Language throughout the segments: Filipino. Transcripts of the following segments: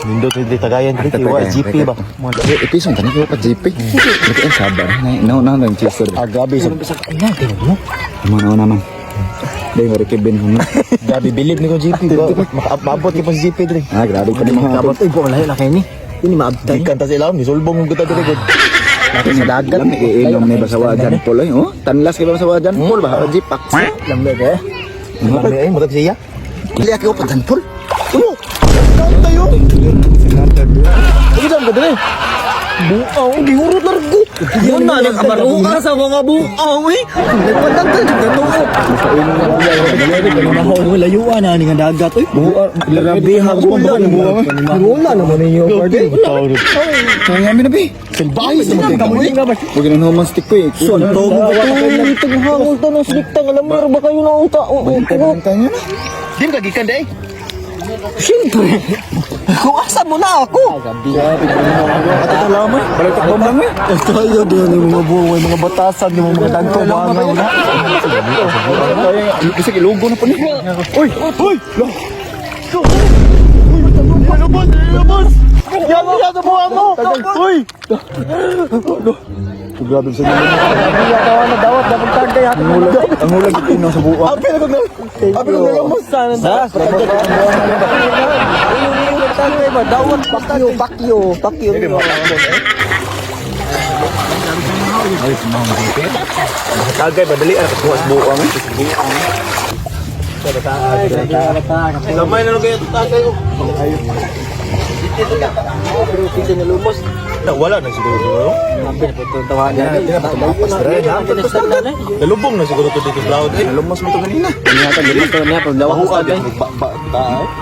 Nindot hindi tagayan dito. Iwa GP ba? Ito yung tani ko pa GP. Ito yung sabar. No, yung chaser. Gabi sa ina, tingnan mo. Ano naman. Dahil marikibin mo. Gabi bilib ni ko GP. Makaabot ni pa si GP dre. Grabe pa naman. Makaabot ay buong lahi na kayo ni. Ini maabtan. Di kanta sila, nisulbong mong kita dre gud. Natin sa dagat. Iilom ni basawa dyan polo. Tanlas kayo basawa dyan. Pol ba? Jipak. Lambe eh. Lambe ay murag siya. Ili ako pa dyan pol. Tumo. Tayo. Ito dyan ka dre. Buaw, gihurot largo. Yan na, nagkabaruan sa mga buaw eh. Nagpatagtag, nagkatuo. Nagkatuo mo layuan na, nga dagat eh. Grabe, hagulan. Hagulan naman ninyo, party. Kaya amin na ba? Silbahay sa mga kamuling naman. Huwag na naman stick ko eh. Suntog ba ito? Taghangol to ng sinikta. Alam mo ba kayo na uta? Balikan nyo na. Di ba gikan day? Siyempre. Kung asa mo na ako. Gabi. At ito lamay. Balitak ba lang eh? Tayo doon yung mga buhay, mga batasan, yung mga dagko, mga wala. Kasi ilugo na po niya. Uy! Uy! Labas! Labas! Yan sa buha mo! Uy! Grabe sa nila. Grabe dawat dapat tagay ha. Ang ulag ito sa buwa. Abi ko na. Abi ko na mo sana. Dawat pakyo. Tagay ba dali ang kuha sa buwa mo? Lamay na kayo tagay ko. Kita na lumos. Wala na siguro. Nalubong na siguro to dito cloud. Lumos mo ito kanina. Ingatan dito to niya pag dawa ko tagay.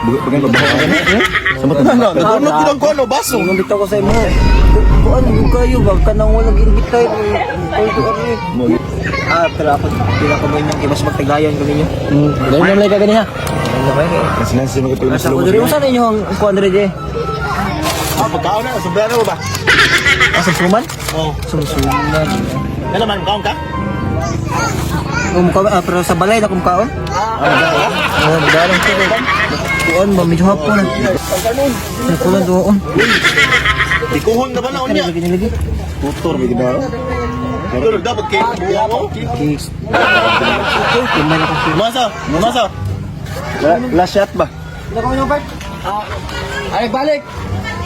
Bugay ba bahaw ka na? Sa mata na. Nadunod ko ng kuno baso. Ngunit ako sa imo. Kuan mo kayo ba kanang walang imbitay. Pero ako pila ko ba yung mas magtagayan ko ninyo. Dahil naman lang kagani ha. Sinansi mo ito yung Sa ko diri mo sa inyo ang kuan diri je. Pagkaon na, sombrero ba? Sa suman? Oo. Sumsuman. Naman, kaon ka? Pero sa balay na kumkaon? Magdarang ko. Kuon ba, medyo hapon na. Kulan doon. Dikuhon na ba na unya? Tutor, may ginawa. Tutor, dapat cake. Buha mo? Cake. Masa? Last shot ba? Ay, balik!